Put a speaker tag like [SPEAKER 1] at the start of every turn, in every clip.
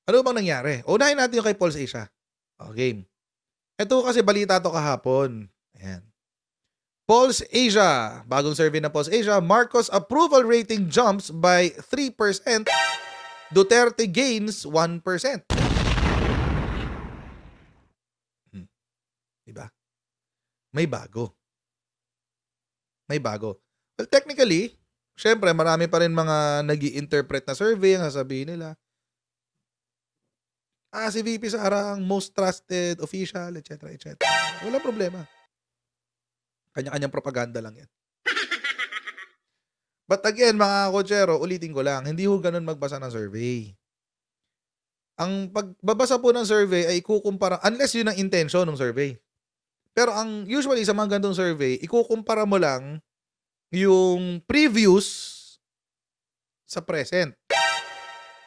[SPEAKER 1] Ano bang nangyari? Unahin natin yung kay Pulse Asia. O, game. Ito kasi balita 'to kahapon. Ayan. Pulse Asia, bagong survey ng Pulse Asia, Marcos approval rating jumps by 3%, Duterte gains 1%. Diba? May bago. May bago. Well, technically, syempre marami pa rin mga nag-i-interpret na survey ang sasabihin nila. Si VP Sara ang most trusted official, etc. etc. Walang problema. Kanya-kanyang propaganda lang yan. But again, mga kotsero, ulitin ko lang, hindi ho ganun magbasa ng survey. Ang pagbabasa po ng survey ay ikukumpara, unless yun ang intention ng survey. Pero ang usually sa mga ganitong survey, ikukumpara mo lang yung previous sa present.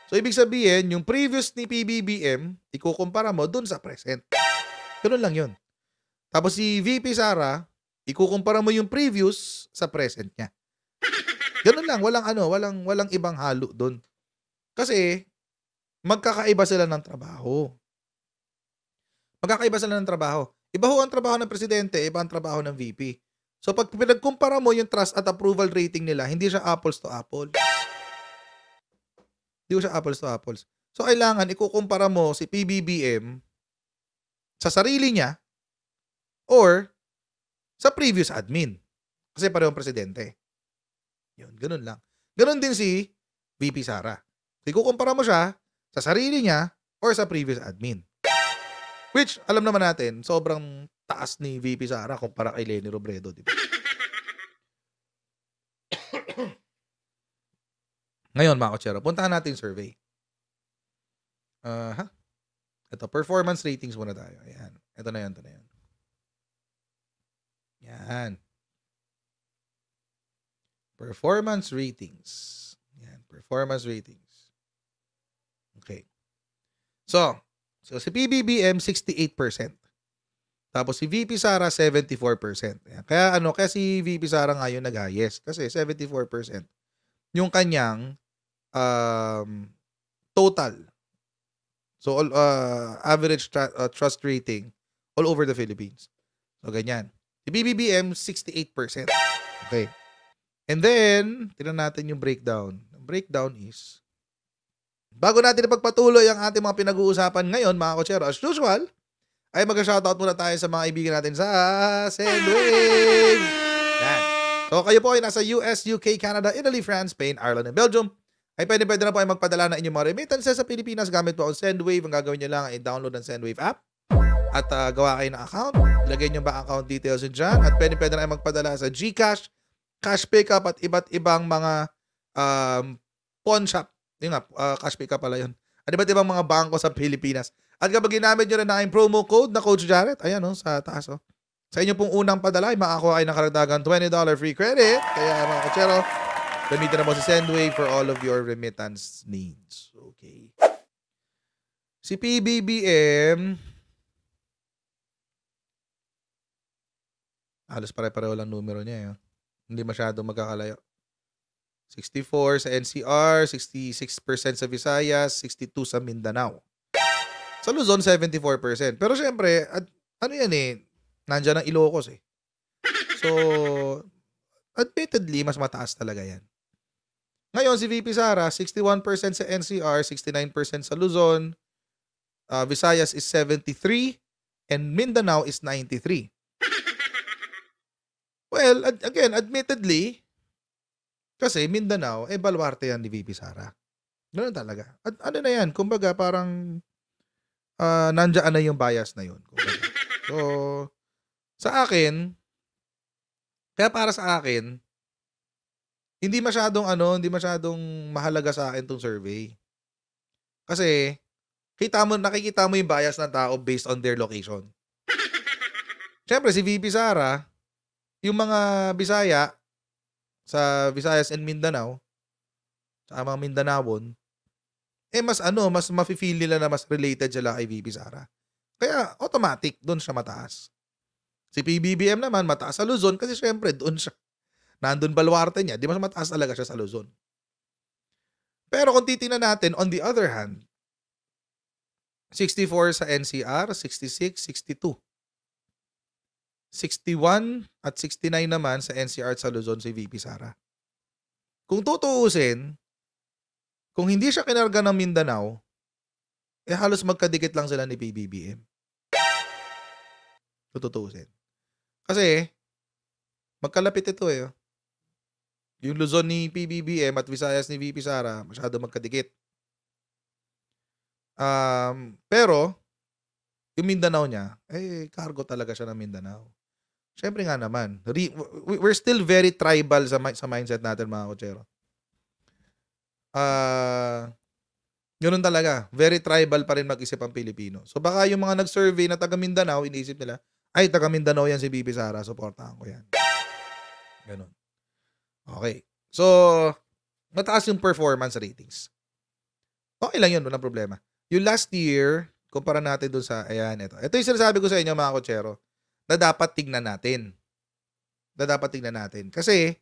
[SPEAKER 1] So, ibig sabihin, yung previous ni PBBM, ikukumpara mo dun sa present. Ganun lang yun. Tapos si VP Sara, ikukumpara mo yung previous sa present niya. Ganun lang, walang ibang halo dun. Kasi, magkakaiba sila ng trabaho. Iba ho ang trabaho ng presidente, iba ang trabaho ng VP. So, pag pinagkumpara mo yung trust at approval rating nila, hindi siya apples to apples. So, kailangan ikukumpara mo si PBBM sa sarili niya or sa previous admin. Kasi parehong presidente. Yun, ganun lang. Ganun din si VP Sara. Ikukumpara mo siya sa sarili niya or sa previous admin. Which, alam naman natin, sobrang taas ni VP Sara kumpara kay Leni Robredo, di ba? Ngayon, mga kotsero, puntahan natin yung survey. Ito, performance ratings muna tayo. Ayan. Ito na yan. Yan. Performance ratings. Yan. Performance ratings. Okay. So si PBBM, 68%. Tapos si VP Sara, 74%. Ayan. Kaya si VP Sara ngayon nag-highest. Kasi 74% yung kanyang total. So, average trust rating all over the Philippines. So, ganyan. Si BBBM, 68%. Okay. And then, tingnan natin yung breakdown. Ang breakdown is, bago natin ipagpatuloy ang ating mga pinag-uusapan ngayon, mga kotsero, as usual, ay mag-shoutout muna tayo sa mga ibigan natin sa Sendwave. Yan. So, kayo po ay nasa US, UK, Canada, Italy, France, Spain, Ireland, and Belgium. Ay pwede na po ay magpadala ng inyong mga remittances sa Pilipinas gamit po ang Sendwave. Ang gagawin nyo lang ay download ang Sendwave app at gawa kayo ng account. Ilagay nyo ba account details nyo dyan at pwede na ay magpadala sa GCash, cash pickup at iba't ibang mga pawn shop. Yun nga, cash pickup pala yun. At iba't ibang mga bangko sa Pilipinas. At kapag ginamit nyo rin na yung promo code na Coach Jarrett, ayan sa taas sa inyo pong unang padala ay makakuha kayo ng karagdagang $20 free credit. Kaya mga kotsero, gamitin na mo si Sendwave for all of your remittance needs. Okay. Si PBBM, halos pare-pareho lang numero niya. Hindi masyadong magkakalayo. 64 sa NCR, 66% sa Visayas, 62 sa Mindanao. Sa Luzon, 74%. Pero syempre, nandiyan ang Ilocos eh. So, admittedly, mas mataas talaga yan. Ngayon, si VP Sara, 61% sa NCR, 69% sa Luzon, Visayas is 73, and Mindanao is 93. Well, again, admittedly, kasi Mindanao, baluarte yan ni VP Sara. Ganoon talaga. At na yan, kumbaga parang nandiyan na yung bias na yun. Kumbaga. So, sa akin, kaya para sa akin, hindi masyadong mahalaga sa akin tong survey. Kasi, nakikita mo yung bias ng tao based on their location. Siyempre, si VP Sara, yung mga Bisaya, sa Visayas and Mindanao, sa mga Mindanawon, mas mafe-feel nila na mas related sila kay VP Sara. Kaya, automatic, doon siya mataas. Si PBBM naman, mataas sa Luzon kasi syempre, doon siya. Nandun baluarte niya, di mas mataas talaga siya sa Luzon. Pero kung titingnan natin, on the other hand, 64 sa NCR, 66, 62. 61 at 69 naman sa NCR at sa Luzon si VP Sara. Kung tutuusin, kung hindi siya kinarga ng Mindanao, halos magkadikit lang sila ni PBBM. Kung tutuusin. Kasi, magkalapit ito eh. Yung Luzon ni PBBM at Visayas ni VP Sara, masyado magkadikit. Pero, yung Mindanao niya, cargo talaga siya ng Mindanao. Siyempre nga naman, we're still very tribal sa mindset natin mga kotsero. Ganun talaga. Very tribal pa rin mag-isip ang Pilipino. So baka yung mga nag-survey na taga Mindanao, iniisip nila, ay taga Mindanao yan si VP Sara, supportahan ko yan. Ganun. Okay. So, mataas yung performance ratings. Okay lang yun, walang problema. Yung last year, kumpara natin dun sa, ayan, ito. Ito yung sinasabi ko sa inyo mga kotsero, na dapat tignan natin. Kasi,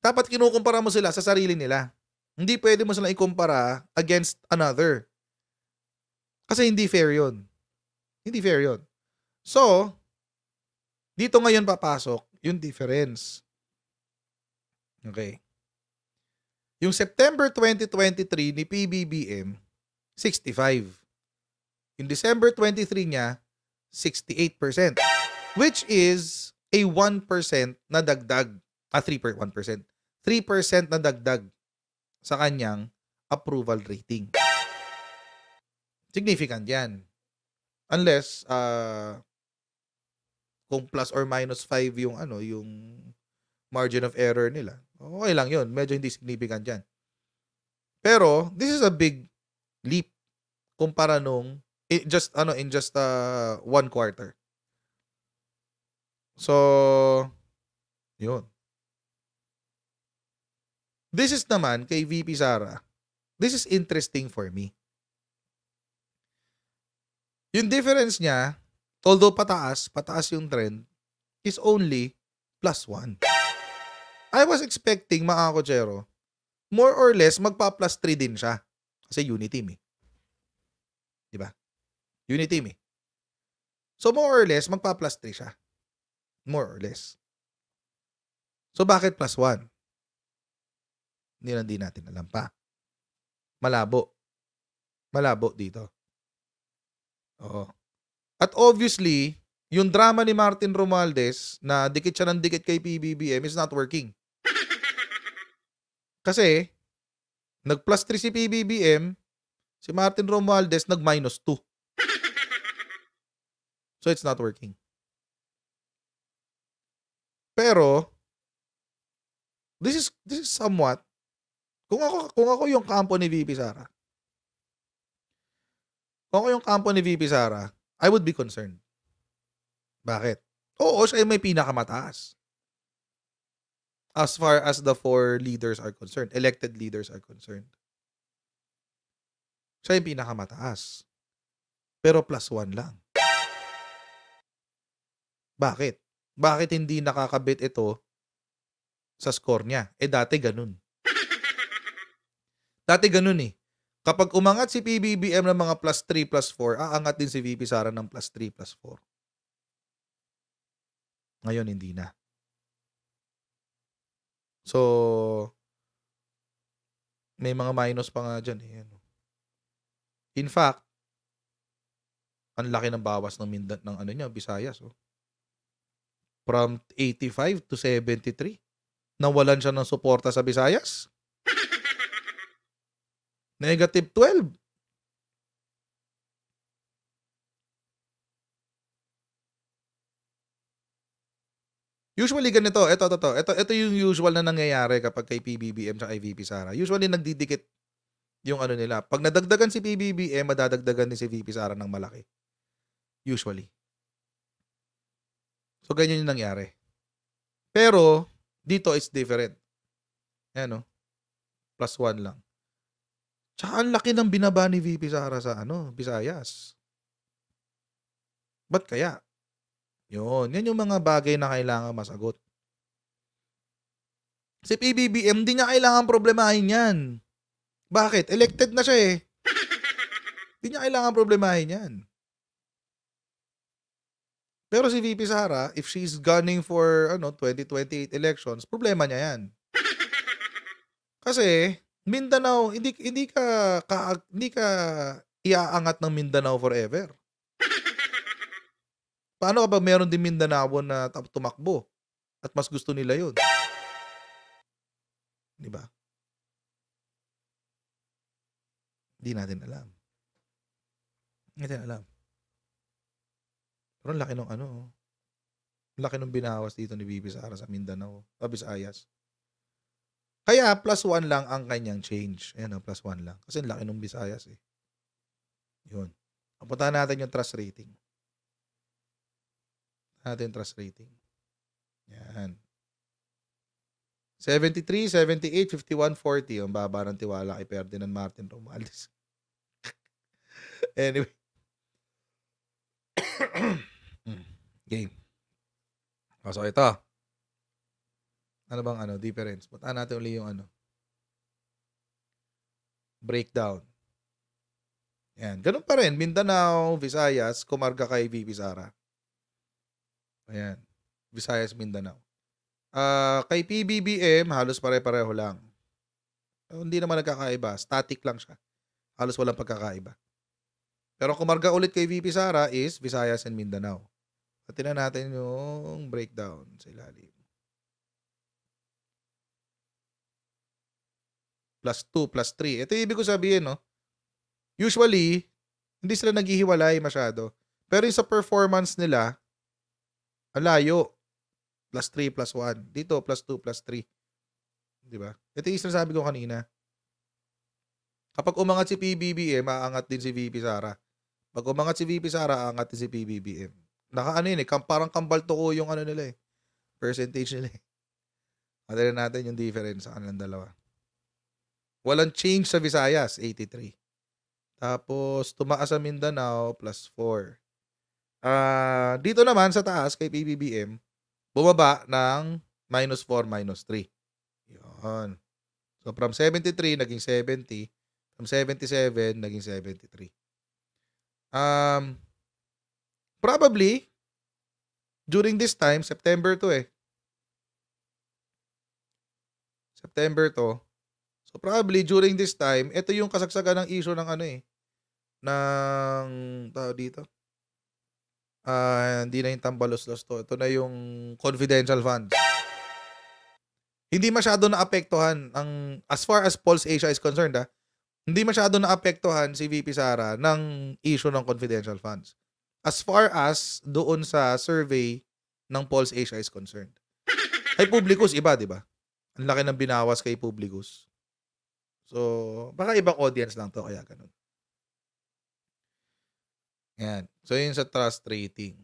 [SPEAKER 1] dapat kinukumpara mo sila sa sarili nila. Hindi pwede mo silang ikumpara against another. Kasi hindi fair yun. So, dito ngayon papasok yung difference. Okay. Yung September 2023 ni PBBM, 65. Yung December 23 niya, 68%. Which is a 1% na dagdag. 3%. 3% na dagdag sa kanyang approval rating. Significant yan. Unless, kung plus or minus 5 yung, yung margin of error nila. Okay lang yun. Medyo hindi significant yan. Pero, this is a big leap kumpara nung, in just 1 quarter. So, yun. This is naman kay VP Sara. This is interesting for me. Yung difference niya, although pataas yung trend, is only +1. I was expecting, mga kotsero, more or less, magpa-+3 din siya. Kasi uniteam eh. Diba? Uniteam eh. So, more or less, magpa-+3 siya. More or less. So, bakit +1? Hindi natin alam pa. Malabo dito. Oo. At obviously, yung drama ni Martin Romualdez na dikit siya ng dikit kay PBBM is not working. Kasi, nag+3 si PBBM, si Martin Romualdez nag-2. So, it's not working. Pero, this is somewhat, kung ako yung kampo ni VP Sara, I would be concerned. Bakit? Oo, siya may pinakamataas. As far as the 4 leaders are concerned, elected leaders are concerned. Siya yung pinakamataas. Pero +1 lang. Bakit? Bakit hindi nakakabit ito sa score niya? Dati ganun. Eh. Kapag umangat si PBBM ng mga +3, +4, aangat din si VP Sara ng +3, +4. Ngayon, hindi na. So, may mga minus pa nga dyan. Eh. In fact, ang laki ng bawas ng Visayas. Oh. From 85 to 73. Nawalan siya ng suporta sa Visayas. -12. Usually ganito, ito yung usual na nangyayari kapag kay PBBM at kay VP Sara. Usually nagdidikit yung nila. Pag nadagdagan si PBBM, madadagdagan din si VP Sara ng malaki. Usually. So ganyan yung nangyari. Pero dito it's different. Ayan, +1 lang. Tsaka ang laki ng binaba ni VP Sara sa Visayas. Ba't kaya? Yan yung mga bagay na kailangan masagot. Si PBBM, hindi niya kailangan problemahin yan. Bakit? Elected na siya eh. Hindi niya kailangan problemahin yan. Pero si VP Sara, if she's gunning for 2028 elections, problema niya yan. Kasi Mindanao, hindi ka iaangat ng Mindanao forever. Paano kapag meron din Mindanao na tumakbo at mas gusto nila yun? Di ba? Hindi natin alam. Hindi natin alam. Pero laki nung binawas dito ni VP Sara sa Mindanao, Visayas. Kaya +1 lang ang kanyang change. Ayan, +1 lang. Kasi laki nung Visayas eh. Yun. Puntahan natin yung trust rating. Trust rating. Yan. 73, 78, 51, 40. Ang baba ng tiwala kay Ferdinand Martin Romualdez. Anyway. Game. So ito. Ano bang difference? Puntahan natin uli yung breakdown. Yan. Ganun pa rin. Mindanao, Visayas, kumarga kay VP Sara. Ayan. Visayas, Mindanao. Kay PBBM, halos pare-pareho lang. Hindi naman nagkakaiba. Static lang siya. Halos walang pagkakaiba. Pero kumarga ulit kay VP Sara is Visayas and Mindanao. At tingnan natin yung breakdown sa ilalim. +2, +3. Ito yung ibig ko sabihin, no? Usually, hindi sila naghihiwalay masyado. Pero yung sa performance nila, alayo. +3, +1. Dito, +2, +3. Diba? Ito yung sinasabi ko kanina. Kapag umangat si PBBM, aangat din si VP Sara. Pag umangat si VP Sara, aangat din si PBBM. Parang kambal toko yung nila eh. Percentage nila eh. Madalan natin yung difference sa kanilang dalawa. Walang change sa Visayas, 83. Tapos, tumaas sa Mindanao, +4. Dito naman sa taas, kay PBBM, bumaba ng -4, -3. Yun. So, from 73, naging 70. From 77, naging 73. Probably, during this time, September to eh. September to. So, probably, during this time, ito yung kasagsagan ng issue ng ng tao dito. Hindi na yung tambalos-los to. Ito na yung confidential funds. Hindi masyado naapektuhan as far as Pulse Asia is concerned, hindi masyado naapektuhan si VP Sara ng issue ng confidential funds. As far as doon sa survey ng Pulse Asia is concerned. Kay Publicus, iba, di ba? Ang laki ng binawas kay Publicus. So, baka ibang audience lang to, kaya ganun. Yan. So, yun sa trust rating.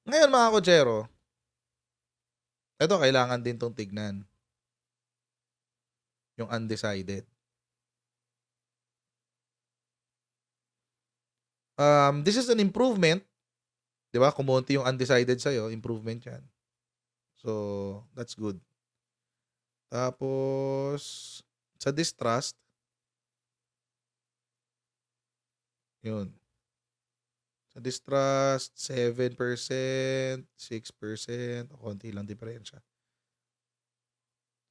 [SPEAKER 1] Ngayon, mga kotsero, ito, kailangan din tong tignan. Yung undecided. This is an improvement. Di ba? Kumunti yung undecided sa'yo, improvement yan. So, that's good. Tapos, sa distrust, yun. Sa distrust, 7%, 6%, konti lang diferensya.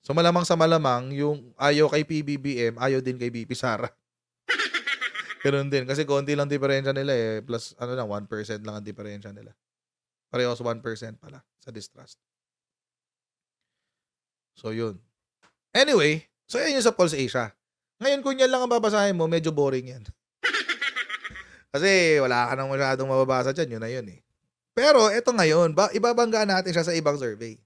[SPEAKER 1] So, malamang sa malamang, yung ayaw kay PBBM, ayaw din kay VP Sara. Ganun din. Kasi konti lang diferensya nila eh. Plus, 1% lang ang diferensya nila. Parehos 1% pala sa distrust. So, yun. Anyway, so yan yung sa Pulse Asia. Ngayon, kung yan lang ang babasahin mo, medyo boring yan. Kasi wala ka nang masyadong mababasa dyan, yun na yun eh. Pero eto ngayon, ibabanggaan natin siya sa ibang survey.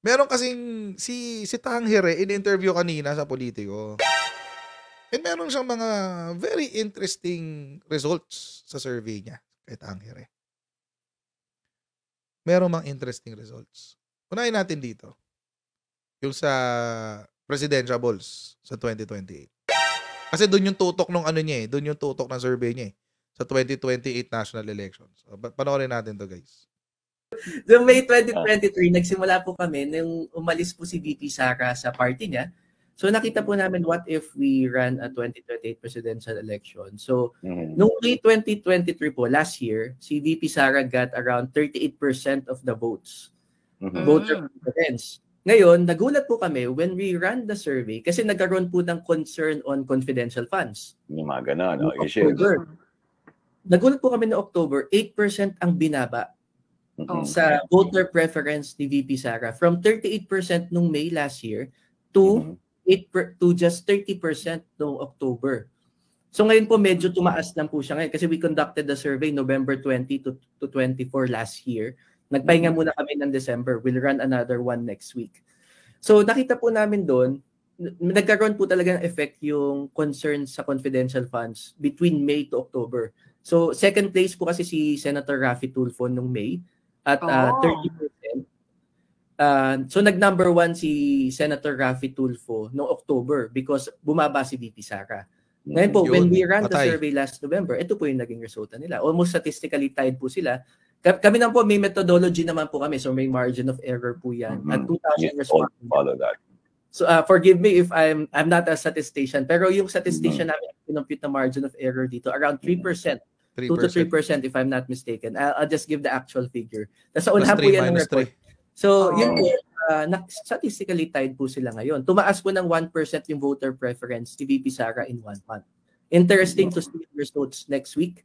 [SPEAKER 1] Meron kasing si Tanghire in-interview kanina sa Politico. And meron siyang mga very interesting results sa survey niya kay Tanghire. Meron mga interesting results. Unahin natin dito. Yung sa presidential balls sa 2028. Kasi doon yung tutok ng niya eh. Doon yung tutok ng survey niya eh. Sa 2028 national elections. So, panoorin natin to guys.
[SPEAKER 2] So May 2023, nagsimula po kami nung umalis po si VP Sara sa party niya. So nakita po namin what if we ran a 2028 presidential election. So noong May 2023 po, last year, si VP Sara got around 38% of the votes. Voter preference. Ngayon, nagulat po kami when we ran the survey kasi nagkaroon po ng concern on confidential funds.
[SPEAKER 3] Yung mga ganun,
[SPEAKER 2] Nagulat po kami na October, 8% ang binaba sa voter preference ni VP Sara from 38% nung May last year to just 30% noong October. So ngayon po medyo tumaas lang po siya ngayon kasi we conducted the survey November 20 to 24 last year. Nagpahinga muna kami ng December. We'll run another one next week. So nakita po namin doon, nagkaroon po talaga ng effect yung concerns sa confidential funds between May to October. So second place po kasi si Senator Raffy Tulfo nung May at 30%. So nag-number 1 si Senator Raffy Tulfo noong October because bumaba si VP Sara. Ngayon po, when we ran the survey last November, ito po yung naging resulta nila. Almost statistically tied po sila. Kami naman po, may methodology naman po kami. So may margin of error po yan. At 2,000 respondents.
[SPEAKER 3] Follow that.
[SPEAKER 2] So forgive me if I'm not a statistician, pero yung statistician namin, pinompute na margin of error dito, around 3%. 2 to 3% if I'm not mistaken. I'll just give the actual figure. Tapos unahan po yan ng report. So, yun po, statistically tied po sila ngayon. Tumaas po ng 1% yung voter preference ni VP Sara in 1 month. Interesting to see the results next week.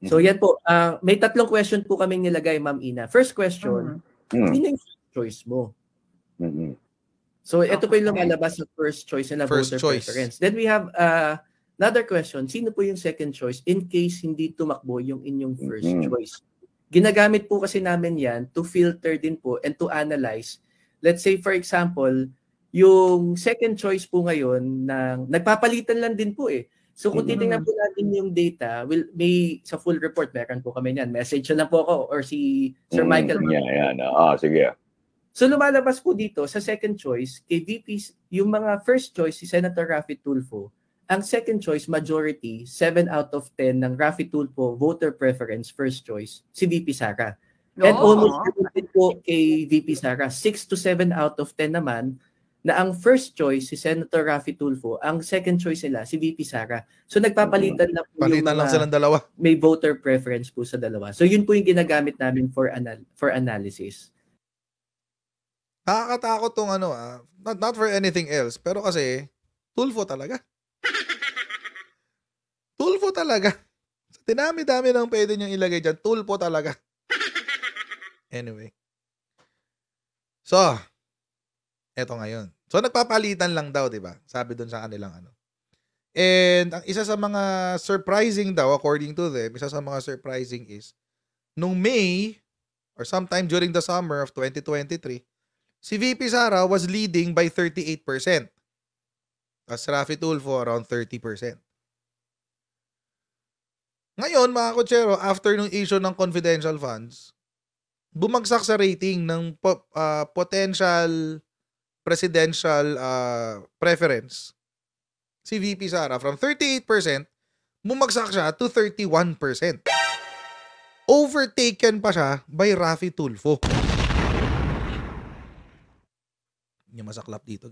[SPEAKER 2] So, yan po. May 3 question po kaming nilagay, Ma'am Ina. First question, sino yung choice mo? So, ito po yung lumalabas sa first choice na voter preference. Then we have another question, sino po yung second choice in case hindi tumakbo yung inyong first choice? Ginagamit po kasi namin yan to filter din po and to analyze. Let's say, for example, yung second choice po ngayon, nagpapalitan lang din po eh. So kung titingnan po natin yung data, may sa full report, meron po kami niyan. Message na po ako or si Sir Michael.
[SPEAKER 3] Sige.
[SPEAKER 2] So lumalabas po dito sa second choice, kay VP, yung mga first choice, si Senator Raffy Tulfo, ang second choice, majority, 7 out of 10 ng Raffy Tulfo voter preference, first choice, si VP Sara. And almost po kay VP Sara, 6 to 7 out of 10 naman, na ang first choice, si Senator Raffy Tulfo, ang second choice nila, si VP Sara. So nagpapalitan lang po yung
[SPEAKER 1] lang silang dalawa.
[SPEAKER 2] May voter preference po sa dalawa. So yun po yung ginagamit namin for analysis.
[SPEAKER 1] Nakakatakot tong not for anything else, pero kasi, Tulfo talaga. Tulfo talaga. Dinami-dami ng pwede niyong ilagay dyan. Tulfo talaga. Anyway. So, eto ngayon. So, nagpapalitan lang daw, di ba? Sabi dun sa kanilang And, ang isa sa mga surprising daw, according to them, isa sa mga surprising is, nung May, or sometime during the summer of 2023, si VP Sara was leading by 38%. As Raffy Tulfo, around 30%. Ngayon, mga kutsero, after nung issue ng confidential funds, bumagsak sa rating ng potential presidential preference si VP Sara. From 38%, bumagsak siya to 31%. Overtaken pa siya by Raffy Tulfo. Yung masaklap dito,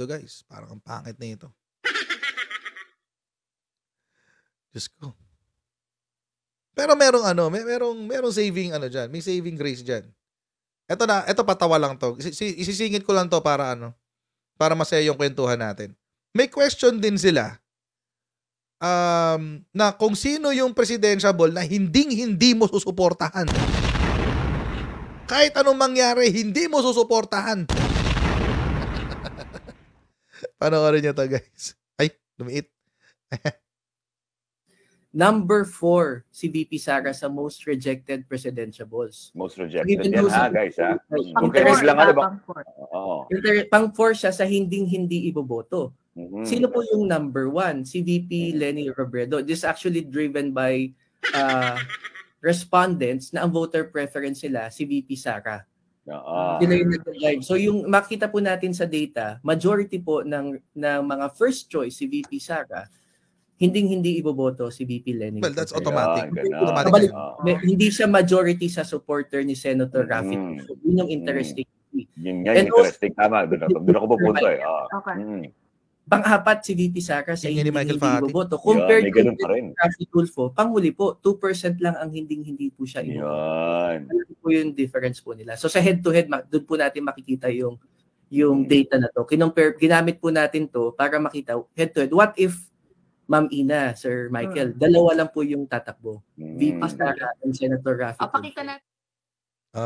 [SPEAKER 1] guys. Parang ang pangit na ito. Diyos ko. Pero merong saving diyan. May saving grace diyan. Ito patawa lang to. Isisingit ko lang to para para masaya yung kwentuhan natin. May question din sila na kung sino yung presidentiable na hindi mo susuportahan. Kahit anong mangyari, hindi mo susuportahan. Panoorin niyo to, guys. Ay, lumiit.
[SPEAKER 2] Number 4, si VP Sara sa most rejected presidentiables.
[SPEAKER 3] Most rejected yan guys Interest lang ba?
[SPEAKER 2] Pang 4 siya sa hindi iboboto. Sino po yung number 1? Si VP Leni Robredo. This is actually driven by respondents na ang voter preference nila si VP Sara. Sila yung nag-drive. So yung makita po natin sa data, majority po ng mga first choice si VP Sara, hindi iboboto si VP Leni.
[SPEAKER 1] Well, that's automatic.
[SPEAKER 2] Hindi siya majority sa supporter ni Senator Raffy. Yun yung interesting
[SPEAKER 3] Yun nga,
[SPEAKER 2] And
[SPEAKER 3] interesting. Tama. Doon ako pupunta eh.
[SPEAKER 4] Okay.
[SPEAKER 2] Pang-apat si VP Sara sa
[SPEAKER 1] Yun ni
[SPEAKER 2] hindi
[SPEAKER 1] Michael Fahati.
[SPEAKER 2] iboboto. Compared
[SPEAKER 3] may
[SPEAKER 2] to
[SPEAKER 3] ganun pa rin.
[SPEAKER 2] Raffy Tulfo, panghuli po, 2% lang ang hindi po siya iboboto.
[SPEAKER 3] Yan.
[SPEAKER 2] Ano po yung difference po nila. So sa head-to-head, doon po natin makikita yung data na to. Ginamit po natin to para makita head-to-head. What if Ma'am Ina, Sir Michael, dalawa lang po yung tatakbo. VP Sara and Senator Raffy Tulfo.
[SPEAKER 4] Pakita natin.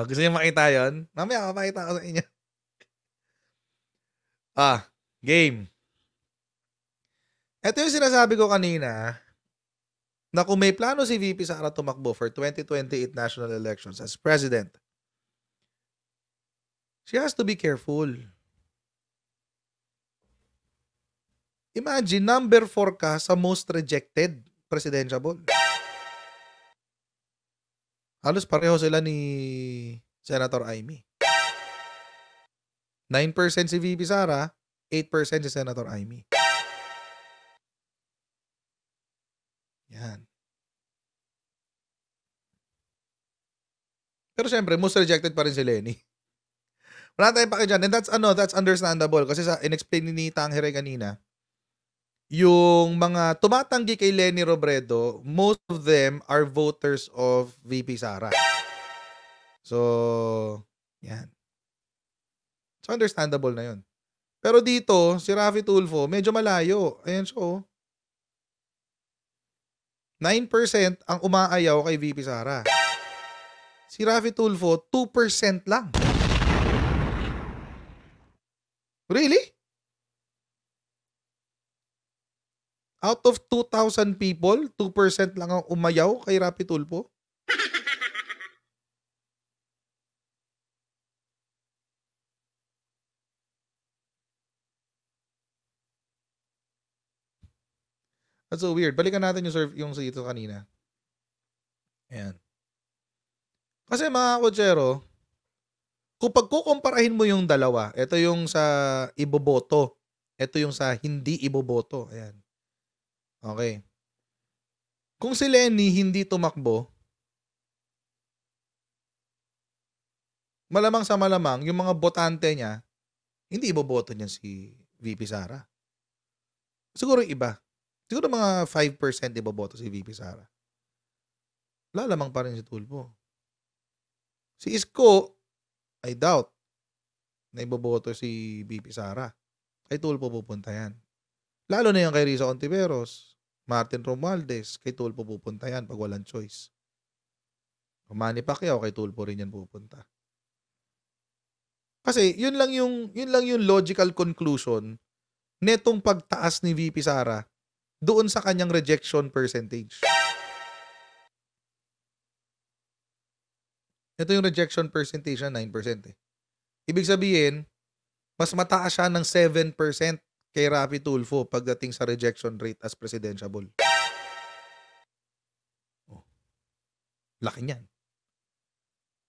[SPEAKER 1] Gusto niyo makita yun? Mamaya, mapakita ko sa inyo. Game. Ito yung sinasabi ko kanina na kung may plano si VP Sara tumakbo for 2028 national elections as president, she has to be careful. Imagine, number 4 ka sa most rejected presidential. Halos pareho sila ni Senator Amy. 9% si VP Sara, 8% si Senator Amy. Yan. Pero syempre, most rejected pa rin si Lenny. Wala tayong paki dyan. And that's understandable. Kasi in-explain ni Tangere kanina, yung mga tumatanggi kay Lenny Robredo, most of them are voters of VP Sara. So, yan. So, understandable na yun. Pero dito, si Raffy Tulfo, medyo malayo. Ayan siya, oh. 9% ang umaayaw kay VP Sara. Si Raffy Tulfo, 2% lang. Really? Out of 2,000 people, 2% lang ang umayaw kay Raffy Tulfo? That's so weird. Balikan natin yung sa ito kanina. Ayan. Kasi mga kotsero, kung pagkukumparahin mo yung dalawa, ito yung sa iboboto, ito yung sa hindi iboboto. Ayan. Okay. Kung si Lenny hindi tumakbo, malamang sa malamang, yung mga botante niya, hindi iboboto niya si VP Sara. Siguro iba. Siguro mga 5% iboboto si VP Sara. Lalamang pa rin si Tulfo. Si Isko, I doubt na iboboto si VP Sara. Kay Tulfo pupunta yan. Lalo na yung kay Risa Ontiveros, Martin Romualdez, kay Tulfo pupunta yan pag walang choice. Kung Manny Pacquiao, kay Tulfo rin yan pupunta. Kasi yun lang yung logical conclusion netong pagtaas ni VP Sara doon sa kanyang rejection percentage. Ito yung rejection percentage na 9% eh. Ibig sabihin, mas mataas siya ng 7% kay Raffy Tulfo pagdating sa rejection rate as presidentiable. Oh. Laki niyan.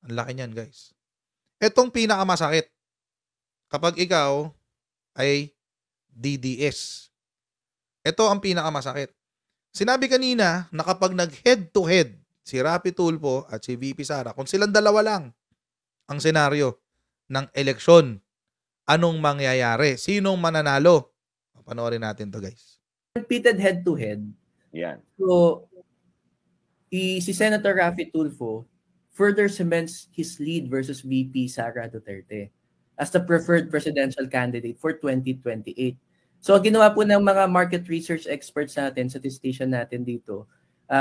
[SPEAKER 1] Ang laki niyan, guys. Itong pinakamasakit kapag ikaw ay DDS. Ito ang pinakamasakit. Sinabi kanina na kapag nag-head-to-head si Raffy Tulfo at si VP Sara, kung silang dalawa lang ang senaryo ng eleksyon, anong mangyayari? Sinong mananalo? Panoorin natin to, guys.
[SPEAKER 2] Repeated head-to-head.
[SPEAKER 3] Yan.
[SPEAKER 2] So, si Senator Raffy Tulfo further cements his lead versus VP Sara Duterte as the preferred presidential candidate for 2028. So, ginawa po ng mga market research experts natin sa station natin dito,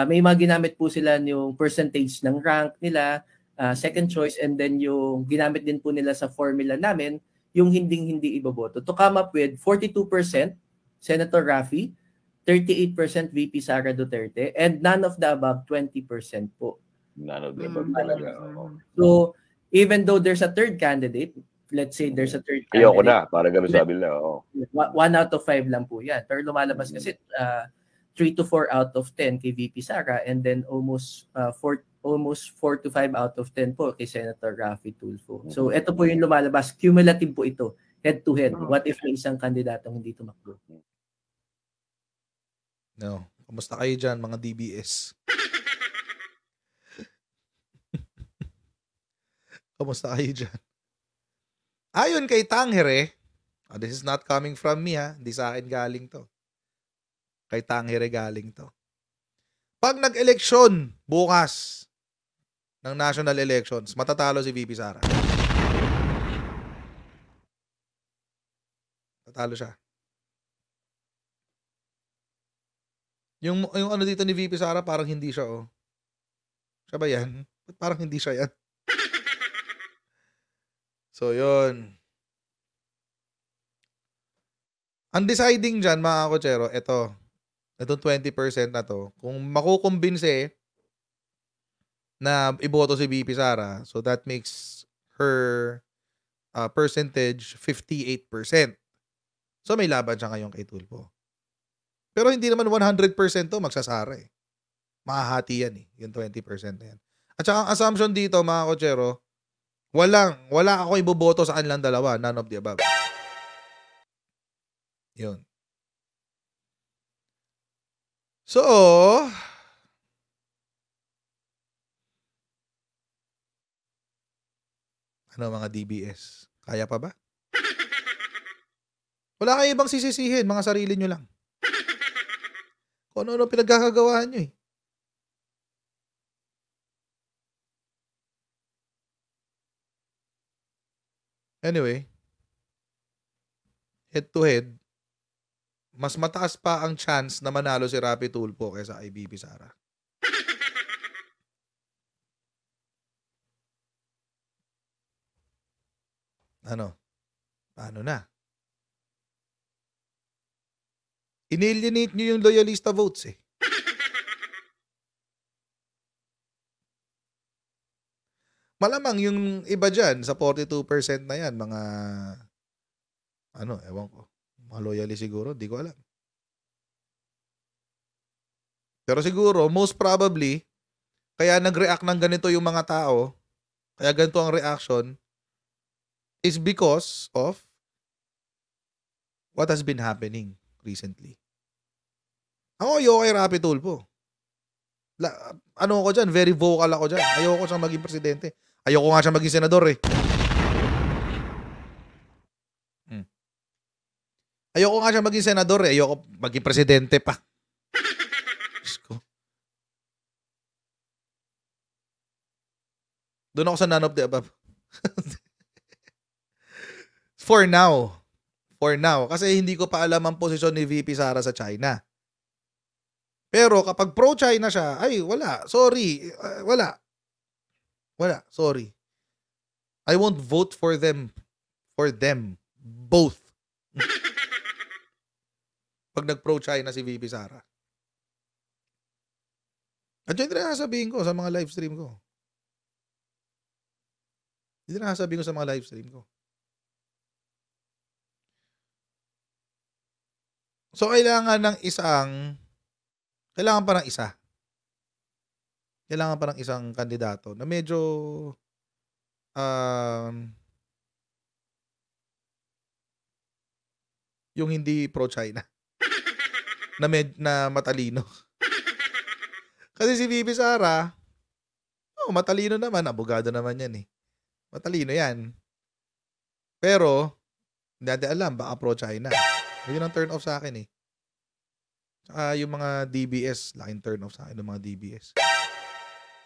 [SPEAKER 2] may mga ginamit po sila yung percentage ng rank nila, second choice, and then yung ginamit din po nila sa formula namin, yung hindi iboboto, to come up with 42% Senator Raffy, 38% VP Sara Duterte, and none of the above, 20% po.
[SPEAKER 3] None of the above talaga.
[SPEAKER 2] So, even though there's a third candidate, let's say there's a third candidate.
[SPEAKER 3] Ayoko na, para ganun sabi nila.
[SPEAKER 2] 1 out of 5 lang po yan. Pero lumalabas kasi 3 to 4 out of 10 kay VP Sara, and then almost 4 to 5 out of 10 po kay Senator Raffy Tulfo. So ito po yung lumalabas. Cumulative po ito. Head to head. What if may isang kandidatong hindi tumakbo?
[SPEAKER 1] No. Kamusta kayo dyan, mga DBS? Kamusta kayo dyan? Ayon kay Tangere, this is not coming from me ha, hindi sa akin galing to. Kay Tangere galing to. Pag nag-eleksyon bukas ng national elections, matatalo si VP Sara. Tatalo siya. Yung ano dito ni VP Sara, parang hindi siya, oh. Siya ba yan? Parang hindi siya yan. So, yun. Ang deciding dyan, mga kotsero, itong 20% na to, kung makukumbinse na iboto si VP Sara, so that makes her percentage 58%. So, may laban siya ngayon kay Tulfo. Pero hindi naman 100% to magsasara eh. Mahahati yan eh, yung 20% na yan. At saka ang assumption dito, mga kotsero, wala ako iboboto sa kanilang dalawa, none of the above. Yun. So, ano mga DBS? Kaya pa ba? Wala kayo ibang sisisihin, mga sarili nyo lang. Kung ano pinagkakagawahan nyo eh. Anyway, head to head, mas mataas pa ang chance na manalo si Rapi Tulfo kaysa kay VP Sara. Ano? Paano na? Inalienate nyo yung loyalista votes eh. Malamang yung iba dyan, sa 42% na yan, mga, ewan ko, mga loyalist siguro, di ko alam. Pero siguro, most probably, kaya nag-react ng ganito yung mga tao, kaya ganito ang reaction, is because of what has been happening recently. Ako, ayoko kay Rapi Tulfo. Ano ako dyan, very vocal ako dyan. Ayoko siyang maging presidente. Ayoko nga siyang maging senador eh. Ayoko nga siyang maging senador eh. Ayoko maging presidente pa. Doon ako sa none of the above. For now. Kasi hindi ko pa alam ang posisyon ni VP Sara sa China. Pero kapag pro-China siya, ay wala. Sorry. Wala. Sorry. I won't vote for them. For them. Both. Pag nag-pro-China si VP Sara. At yun na sasabihin ko sa mga live stream ko. Yun na sasabihin ko sa mga live stream ko. So, kailangan pa ng isa. Kailangan pa ng isang kandidato na medyo yung hindi pro-China na matalino. Kasi si VP Sara, matalino naman, abogado naman yan eh. Matalino yan. Pero, hindi natin alam, baka pro-China. Yun ang turn off sa akin eh. Tsaka yung mga DBS, laking turn off sa akin ng mga DBS.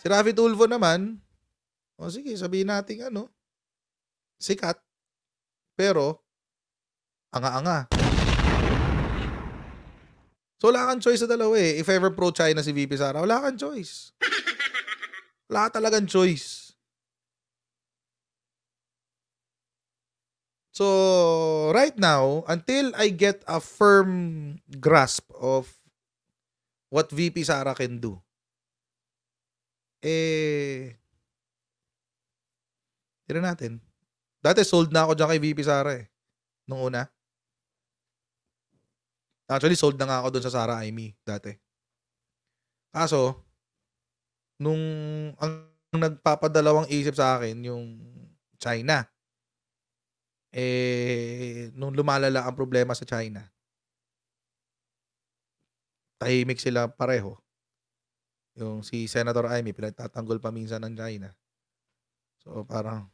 [SPEAKER 1] Si Rapi Tulfo naman, sige, sabihin natin sikat. Pero, anga-anga. So, wala kang choice sa dalawa eh. If ever pro-China si VP Sara, wala kang choice. Wala talagang choice. So, right now, until I get a firm grasp of what VP Sara can do, tira natin. Dati sold na ako dyan kay VP Sara eh. Nung una. Actually, sold na nga ako dun sa Sara Aimee dati. Kaso, nung ang nagpapadalawang isip sa akin, yung China. Nung lumalala ang problema sa China, tahimik sila pareho. Yung si Senator Aimee, pinagtatanggol pa minsan ng China. So, parang,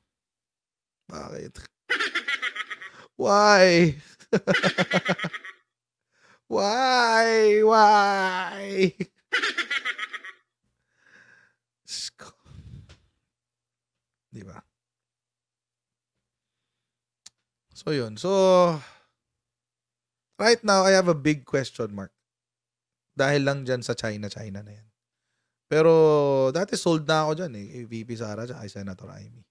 [SPEAKER 1] bakit? Why? Why? Why? Di ba? So, yun. So, right now, I have a big question mark. Dahil lang dyan sa China na yan. Pero, dati sold na ako dyan kay VP Sara at kay Senator Amy.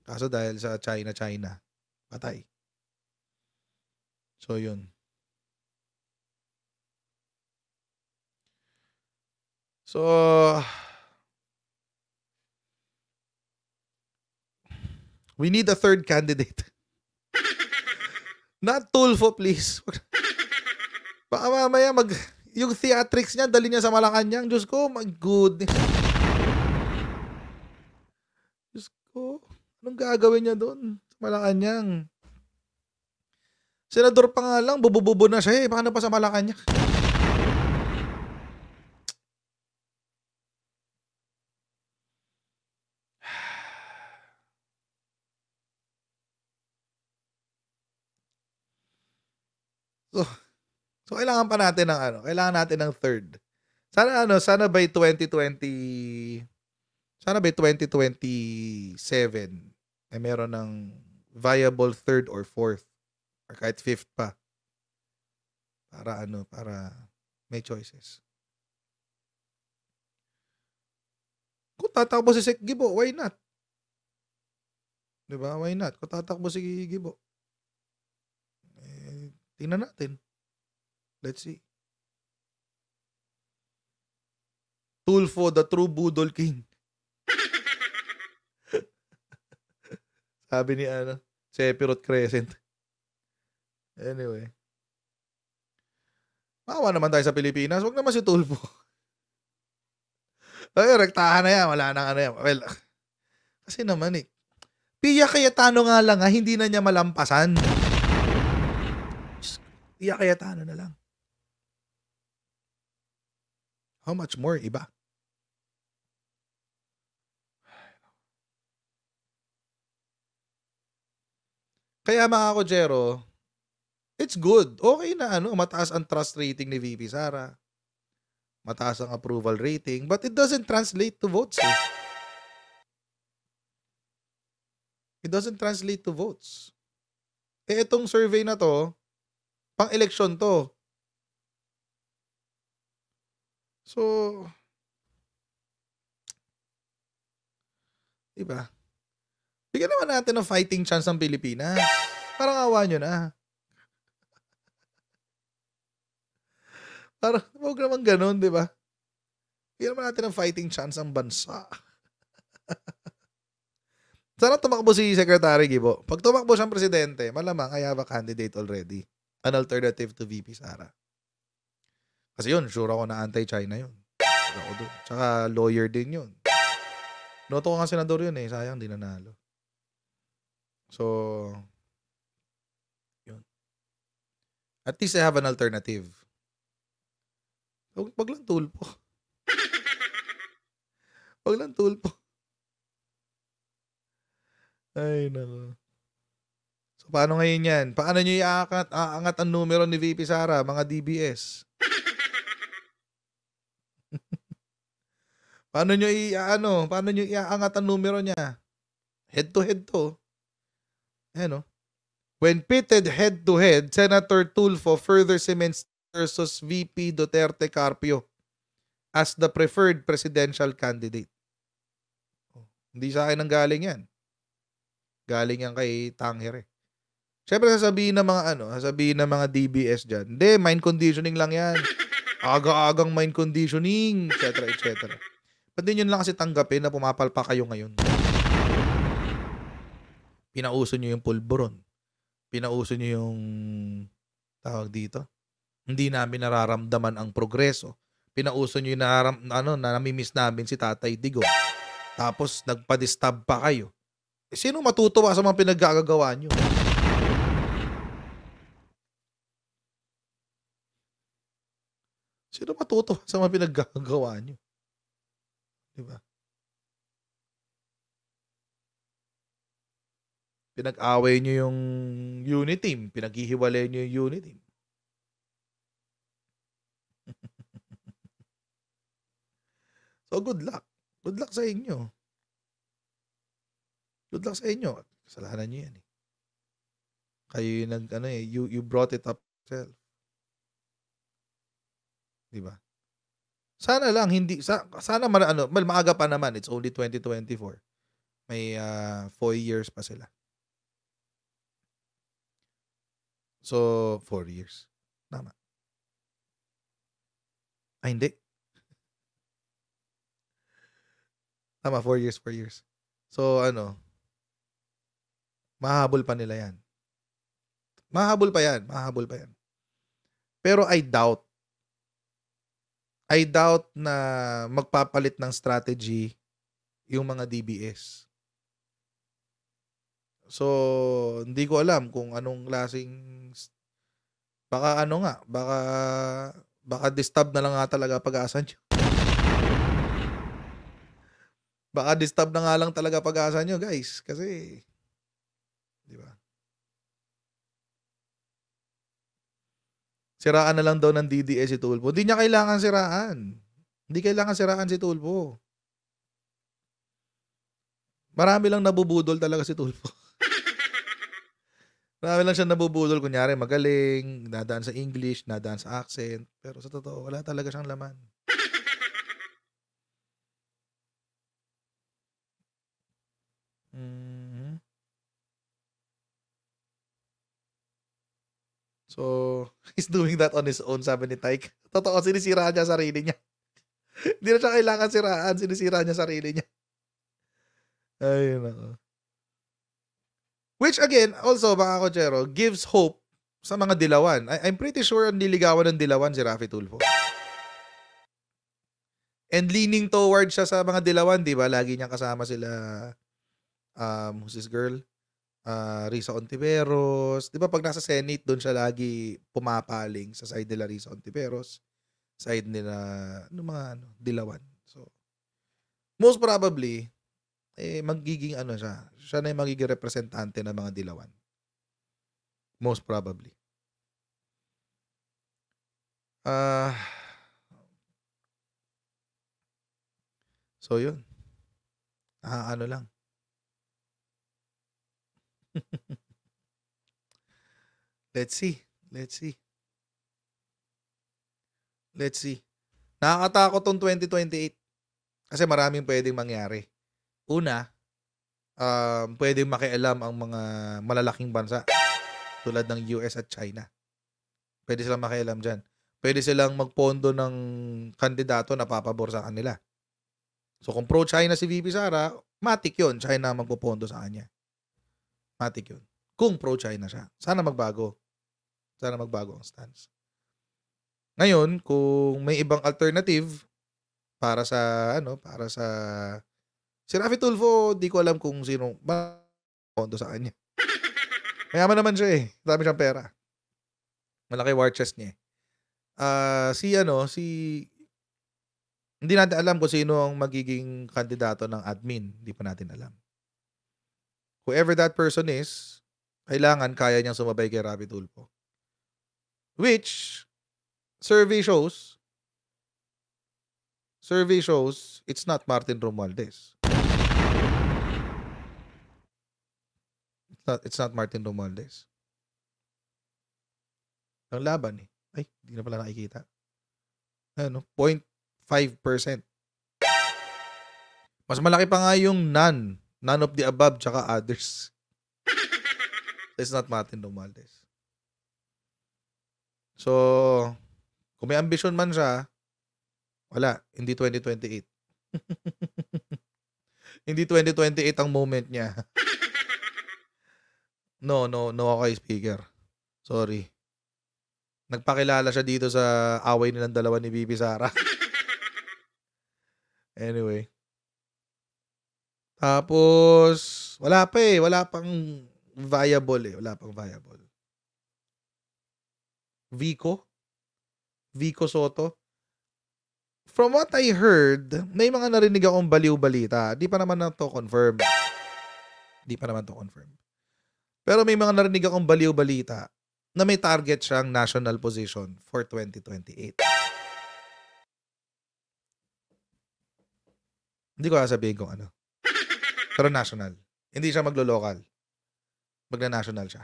[SPEAKER 1] Kaso dahil sa China, patay. So, yun. So, we need a third candidate. Not Tulfo, please. Baka mamaya yung theatrics niya, dali niya sa Malacanang. Diyos ko, my goodness. Diyos ko, anong gagawin niya doon sa Malacanang? Senador pa nga lang, bubububo na siya Paano pa sa Malacanang? So kailangan pa natin ng kailangan natin ng third. Sana by 2027 ay meron ng viable third or fourth or kahit fifth pa. Para may choices. Kung tatakbo si Sek Gibo, why not? 'Di ba? Why not? Kung tatakbo si Gibo. Tingnan natin. Let's see. Tulfo, the true Budol King. Sabi ni Sephiroth Crescent. Anyway. Maawa naman tayo sa Pilipinas. Huwag naman si Tulfo. Ay, rektahan na yan. Wala nang yan. Well, kasi naman Pia Cayetano nga lang hindi na niya malampasan. Pia Cayetano na lang. How much more iba? Kaya mga Kojero, it's good. Okay na mataas ang trust rating ni VP Sara. Mataas ang approval rating, but it doesn't translate to votes. It doesn't translate to votes. Itong survey na to, pang-eleksyon to. So, diba? Bigyan naman natin ng fighting chance ng Pilipinas. Parang awa nyo na. Parang, huwag naman ganun, diba? Bigyan naman natin ng fighting chance ang bansa. Sana tumakbo si Secretary Gibo. Pag tumakbo siyang presidente, malamang I have a candidate already. An alternative to VP Sara. Kasi yun, sure ako na anti-China yun. Ako doon. Tsaka lawyer din yun. Noto ko nga senador yun sayang di nanalo. So, yun. At least I have an alternative. Wag lang Tulfo. Wag lang Tulfo. Ay, nako. So, paano ngayon yan? Paano nyo aangat ang numero ni VP Sara, mga DBS? Paano nyo iaangat ang numero niya? Head to head to. When pitted head to head, Senator Tulfo further cements versus VP Duterte Carpio as the preferred presidential candidate. Hindi sa akin ang galing yan. Galing yan kay Tangere. Siyempre sasabihin ng mga DBS dyan, hindi, mind conditioning lang yan. Aga-agang mind conditioning, etc. etc. Ba't din yun lang kasi tanggapin na pumapalpa kayo ngayon? Pinauso nyo yung pulburon. Pinauso nyo yung tawag dito. Hindi namin nararamdaman ang progreso. Pinauso nyo yung na namimiss namin si Tatay Digo. Tapos nagpa-distab pa kayo. Sino matutuwa sa mga pinaggagawa nyo? Sino matutuwa sa mga pinaggagawa nyo? Diba? Pinag-away nyo yung unit team. Pinaghihiwalay nyo yung unit team. So, good luck. Good luck sa inyo. Good luck sa inyo. Kasalanan nyo yan eh. Kayo yung you brought it up yourself. Diba? Sana lang, sana maaga pa naman. It's only 2024. May 4 years pa sila. So, 4 years. Tama. Ay, hindi. Tama, 4 years, 4 years. So, mahabol pa nila yan. Mahabol pa yan. Pero I doubt na magpapalit ng strategy yung mga DBS. So, hindi ko alam kung anong klaseng baka disturb na lang nga talaga pag-asa nyo. Baka disturb na nga lang talaga pag-asa nyo, guys. Kasi, di ba? Siraan na lang daw ng DDS si Tulfo. Hindi niya kailangan siraan. Hindi kailangan siraan si Tulfo. Marami lang nabubudol talaga si Tulfo. Marami lang siya nabubudol. Kunyari, magaling, nadaan sa English, nadaan sa accent. Pero sa totoo, wala talaga siyang laman. So, he's doing that on his own, sabi ni Tyke. Totoo, sinisira niya sarili niya. Hindi na siya kailangan siraan, sinisira niya sarili niya. Ayun ako. Which again, also, mga kochero, gives hope sa mga dilawan. I'm pretty sure ang niligawan ng dilawan si Raffy Tulfo. And leaning towards siya sa mga dilawan, di ba? Lagi niyang kasama sila, who's this girl? Risa Ontiveros. Di ba pag nasa Senate, doon siya lagi pumapaling sa side nila Risa Ontiveros. Side nila, dilawan. So, most probably, magiging siya. Siya na yung magiging representante ng mga dilawan. Most probably. So, yun. Lang. Let's see. Nakakatakot tong 2028 kasi maraming pwedeng mangyari. Una, pwedeng makialam ang mga malalaking bansa tulad ng US at China. Pwede silang makialam dyan. Pwede silang magpondo ng kandidato na papabor sa kanila. So kung pro-China si VP Sara, matik yun. China magpupondo sa kanya. Matik yun. Kung pro-China siya. Sana magbago ang stance. Ngayon, kung may ibang alternative para sa si Raffy Tulfo, di ko alam kung sino pondo sa kanya. Mayaman naman siya eh. Dami siyang pera. Malaki war chest niya eh. Hindi natin alam kung sino ang magiging kandidato ng admin. Hindi pa natin alam. Whoever that person is, kailangan kaya niyang sumabay kay Raffy Tulfo. Which, survey shows, it's not Martin Romualdez. It's not Martin Romualdez. Ang laban eh. Ay, hindi na pala nakikita. 0.5%. Mas malaki pa nga yung none of the above tsaka others. It's not Martin Romualdez. So, kung may ambisyon man siya, wala, hindi 2028. Hindi 2028 ang moment niya. No, okay, speaker. Sorry. Nagpakilala siya dito sa away nilang dalawa ni VP Sara. Anyway. Tapos, wala pang viable. Vico Soto. From what I heard, may mga narinig akong baliw-balita. Di pa naman to confirm. Pero may mga narinig akong baliw-balita na may target siyang national position for 2028. Hindi ko sasabihin kung ano. Pero national. Hindi siya maglo-local. Magna-national siya.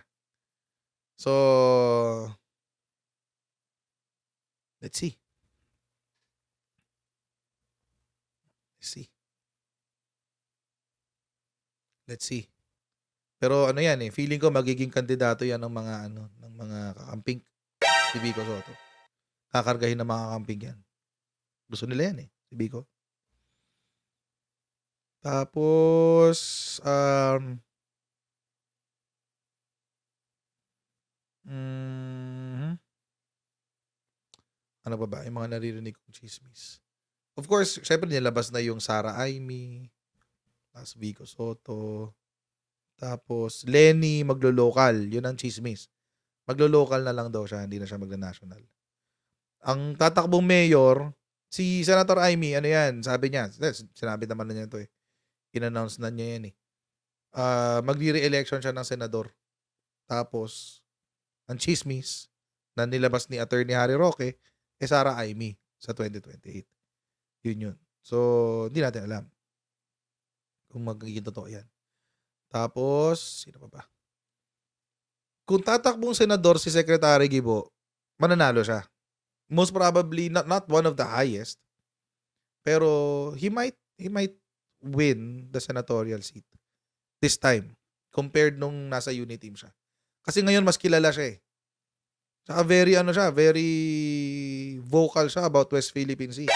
[SPEAKER 1] So, let's see. Let's see. Pero ano yan eh, feeling ko magiging kandidato yan ng mga kakamping. Si Vico Soto. Kakargahin ng mga kakamping yan. Gusto nila yan eh, si Vico. Tapos, ano pa ba? Yung mga naririnig kong chismis. Of course, syempre nilabas na yung Sara Aimee, tapos Vico Soto, tapos Lenny maglo-local. Yun ang chismis. Maglo-local na lang daw siya, hindi na siya magna-national. Ang tatakbong mayor, si Senator Aimee, ano yan, sabi niya, sinabi naman na niya ito eh. In-announce na niya yan eh. Magre-re-election siya ng senador. Tapos, ang chismis na nilabas ni Attorney Harry Roque, Sara Aimee sa 2028. Yun. So, hindi natin alam kung magiging totoo yan. Tapos, sino pa ba? Kung tatakbong senador si Secretary Gibo, mananalo siya. Most probably, not one of the highest, pero he might win the senatorial seat this time compared nung nasa unit team siya. Kasi ngayon mas kilala siya eh. Saka very vocal siya about West Philippine Sea.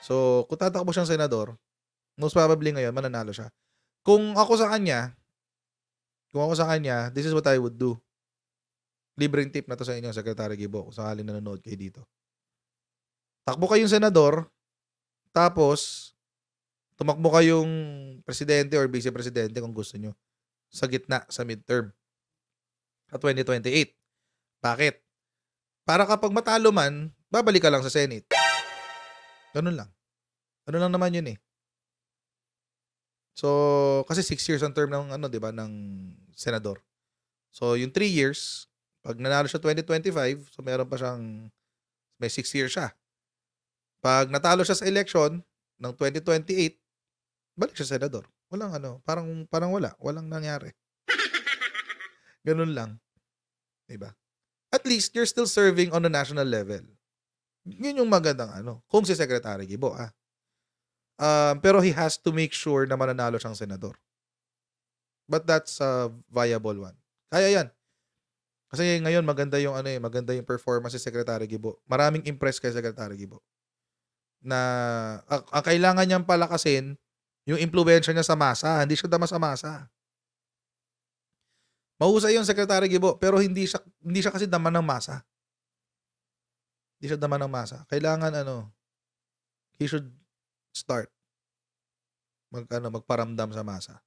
[SPEAKER 1] So, kung tatakbo siyang senador, most probably ngayon mananalo siya. Kung ako sa kanya, this is what I would do. Libreng tip na to sa inyo, Secretary Gibo, kung sakaling nanonood kayo dito. Takbo kayong senador, tapos tumakbo kayong presidente or vice-presidente kung gusto nyo sa gitna, sa midterm sa 2028. Bakit? Para kapag matalo man, babalik ka lang sa Senate. Ganun lang. Ano lang naman yun eh. So, kasi 6 years ang term ng ng senador. So, yung 3 years, pag nanalo siya 2025, so meron pa siyang may 6 years siya. Pag natalo siya sa election ng 2028, balik siya senador. Walang parang walang nangyari. Ganun lang. Diba? At least you're still serving on a national level. Yun yung magandang kung si Secretary Gibo pero he has to make sure na mananalo siyang senador. But that's a viable one. Kaya yan. Kasi ngayon maganda yung maganda yung performance si Secretary Gibo. Maraming impressed kay Secretary Gibo. Na ang kailangan niyang palakasin yung impluwensya niya sa masa, hindi siya dama sa masa. Mahusay yung Secretary Gibo, pero hindi siya kasi dama ng masa. Hindi siya dama ng masa. Kailangan he should start magparamdam sa masa.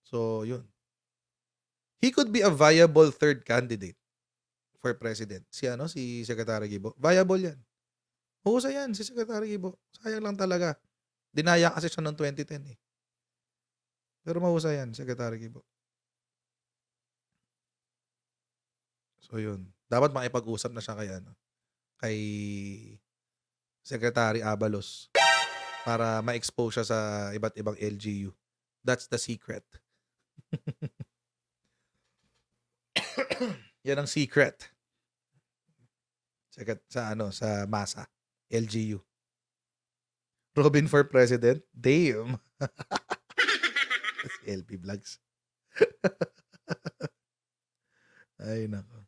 [SPEAKER 1] So, yun. He could be a viable third candidate for president. Si Secretary Gibo. Viable yan. Mahusay yan, si Secretary Gibo. Sayang lang talaga. Dinaya kasi siya noong 2010 eh. Pero mahusay yan, Secretary Gibo. So yun. Dapat makipag-usap na siya kay Secretary Abalos para ma-expose siya sa iba't ibang LGU. That's the secret. Yan ang secret. Sa masa. LGU. Robin for president? Damn. LP Vlogs. Ay, nako.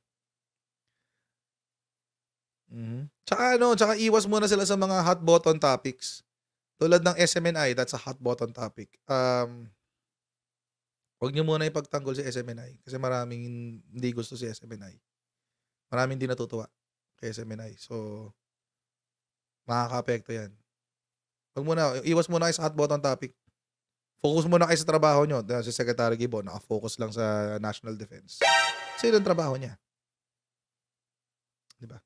[SPEAKER 1] Tsaka iwas muna sila sa mga hot button topics. Tulad ng SMNI, that's a hot button topic. Huwag niyo muna ipagtanggol si SMNI kasi maraming hindi gusto si SMNI. Maraming hindi natutuwa kay SMNI. So, makaka-apekto yan. Iwas muna kayo sa hot button topic. Focus muna kayo sa trabaho nyo. Si Secretary Gibo, naka-focus lang sa national defense. Kasi yun ang trabaho niya. Diba?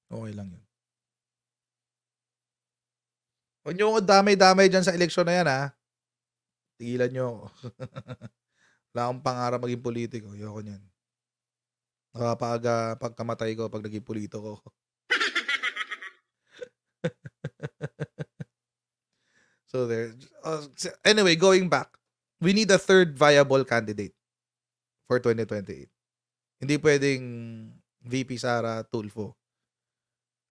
[SPEAKER 1] Okay lang yun. Huwag nyo damay-damay dyan sa eleksyon na yan, ha? Tigilan nyo. Wala akong pangarap maging politiko. Ayoko niyan. Nakapaaga pagkamatay ko pag naging politiko ko. So there. Anyway, going back. We need a third viable candidate for 2028. Hindi pwedeng VP Sara Tulfo.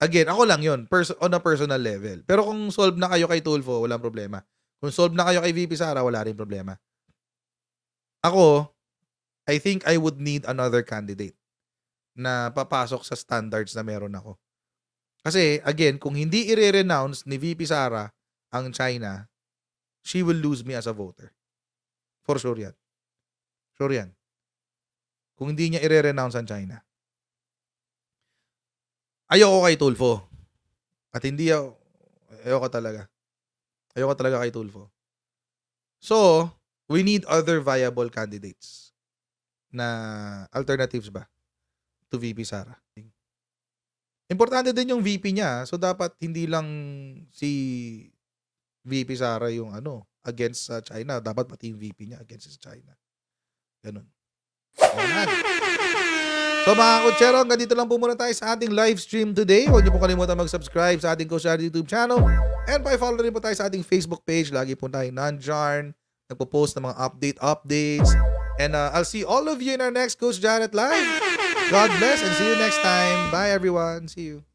[SPEAKER 1] Again, ako lang yun. On a personal level. Pero kung solve na kayo kay Tulfo, walang problema. Kung solve na kayo kay VP Sara, wala rin problema. Ako, I think I would need another candidate na papasok sa standards na meron ako. Kasi, again, kung hindi i-renounce ni VP Sara ang China, she will lose me as a voter. For sure yan. Sure yan. Kung hindi niya i-renounce ang China. Ayoko kay Tulfo. At hindi ayoko talaga. Ayoko talaga kay Tulfo. So, we need other viable candidates na alternatives ba to VP Sara. Importante din yung VP niya. So, dapat hindi lang si VP Sara yung against China. Dapat pati yung VP niya against China. Ganun. Ayan. So mga kutsero, hanggang dito lang po muna tayo sa ating live stream today. Huwag niyo po kalimutan mag-subscribe sa ating Coach Jared YouTube channel. And pa-follow rin po tayo sa ating Facebook page. Lagi po tayo nandyan. Nagpo-post ng mga updates. And I'll see all of you in our next Coach Jared Live. God bless and see you next time. Bye everyone. See you.